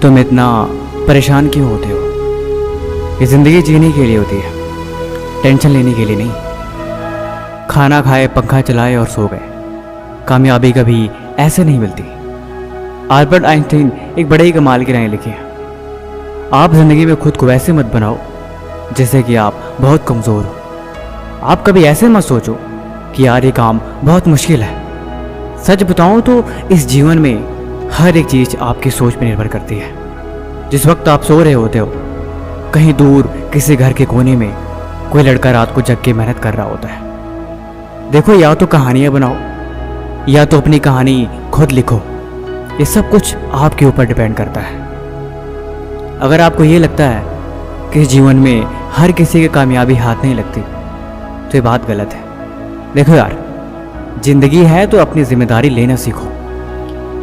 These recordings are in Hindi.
तुम इतना परेशान क्यों होते हो? ये ज़िंदगी जीने के लिए होती है, टेंशन लेने के लिए नहीं। खाना खाए, पंखा चलाए और सो गए। कामयाबी कभी ऐसे नहीं मिलती। अल्बर्ट आइंस्टीन एक बड़े ही कमाल की राय लिखी है, आप ज़िंदगी में खुद को वैसे मत बनाओ जैसे कि आप बहुत कमज़ोर हो। आप कभी ऐसे मत सोचो कि यार ये काम बहुत मुश्किल है। सच बताऊं तो इस जीवन में हर एक चीज़ आपकी सोच पर निर्भर करती है। जिस वक्त आप सो रहे होते हो, कहीं दूर किसी घर के कोने में कोई लड़का रात को जग के मेहनत कर रहा होता है। देखो, या तो कहानियाँ बनाओ या तो अपनी कहानी खुद लिखो। ये सब कुछ आपके ऊपर डिपेंड करता है। अगर आपको ये लगता है कि इस जीवन में हर किसी की कामयाबी हाथ नहीं लगती, तो ये बात गलत है। देखो यार, जिंदगी है तो अपनी जिम्मेदारी लेना सीखो।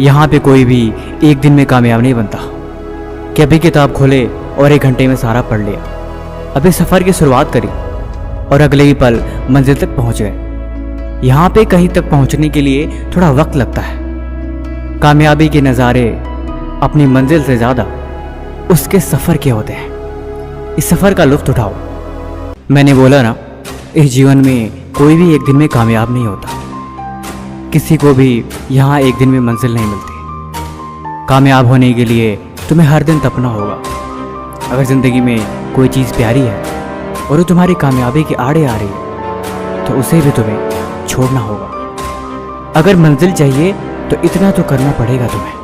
यहाँ पे कोई भी एक दिन में कामयाब नहीं बनता कि अभी किताब खोले और 1 घंटे में सारा पढ़ लिया। अभी सफ़र की शुरुआत करी और अगले ही पल मंजिल तक पहुँच गए। यहाँ पे कहीं तक पहुँचने के लिए थोड़ा वक्त लगता है। कामयाबी के नज़ारे अपनी मंजिल से ज़्यादा उसके सफ़र के होते हैं। इस सफ़र का लुत्फ़ उठाओ। मैंने बोला ना, इस जीवन में कोई भी एक दिन में कामयाब नहीं होता। किसी को भी यहाँ एक दिन में मंजिल नहीं मिलती। कामयाब होने के लिए तुम्हें हर दिन तपना होगा। अगर ज़िंदगी में कोई चीज़ प्यारी है और वो तुम्हारी कामयाबी के आड़े आ रही है, तो उसे भी तुम्हें छोड़ना होगा। अगर मंजिल चाहिए तो इतना तो करना पड़ेगा तुम्हें।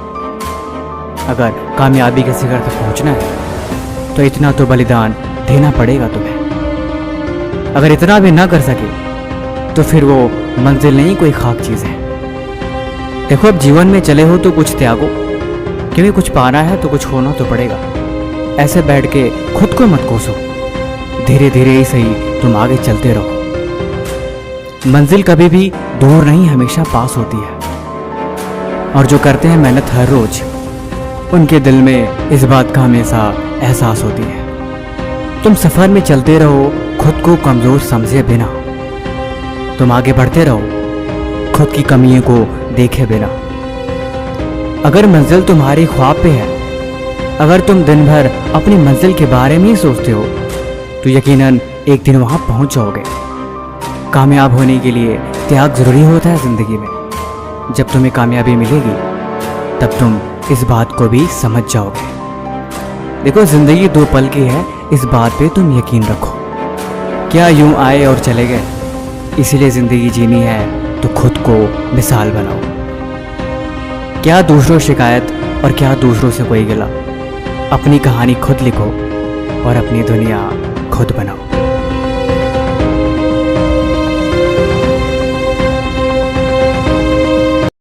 अगर कामयाबी के शिखर तक पहुँचना है तो इतना तो बलिदान देना पड़ेगा तुम्हें। अगर इतना भी ना कर सके तो फिर वो मंजिल नहीं, कोई खाक चीज़ है। देखो, अब जीवन में चले हो तो कुछ त्यागो, क्योंकि कुछ पाना है तो कुछ खोना तो पड़ेगा। ऐसे बैठ के खुद को मत कोसो। धीरे धीरे ही सही तुम आगे चलते रहो। मंजिल कभी भी दूर नहीं, हमेशा पास होती है। और जो करते हैं मेहनत हर रोज, उनके दिल में इस बात का हमेशा एहसास होती है। तुम सफ़र में चलते रहो, खुद को कमज़ोर समझे बिना। तुम आगे बढ़ते रहो, खुद की कमियों को देखे बिना। अगर मंजिल तुम्हारे ख्वाब पे है, अगर तुम दिन भर अपनी मंजिल के बारे में ही सोचते हो, तो यकीनन एक दिन वहाँ पहुँच जाओगे। कामयाब होने के लिए त्याग ज़रूरी होता है ज़िंदगी में। जब तुम्हें कामयाबी मिलेगी तब तुम इस बात को भी समझ जाओगे। देखो, ज़िंदगी 2 पल की है, इस बात पे तुम यकीन रखो। क्या यूं आए और चले गए? इसीलिए ज़िंदगी जीनी है तो खुद को मिसाल बनाओ। क्या दूसरों शिकायत और क्या दूसरों से कोई गिला। अपनी कहानी खुद लिखो और अपनी दुनिया खुद बनाओ।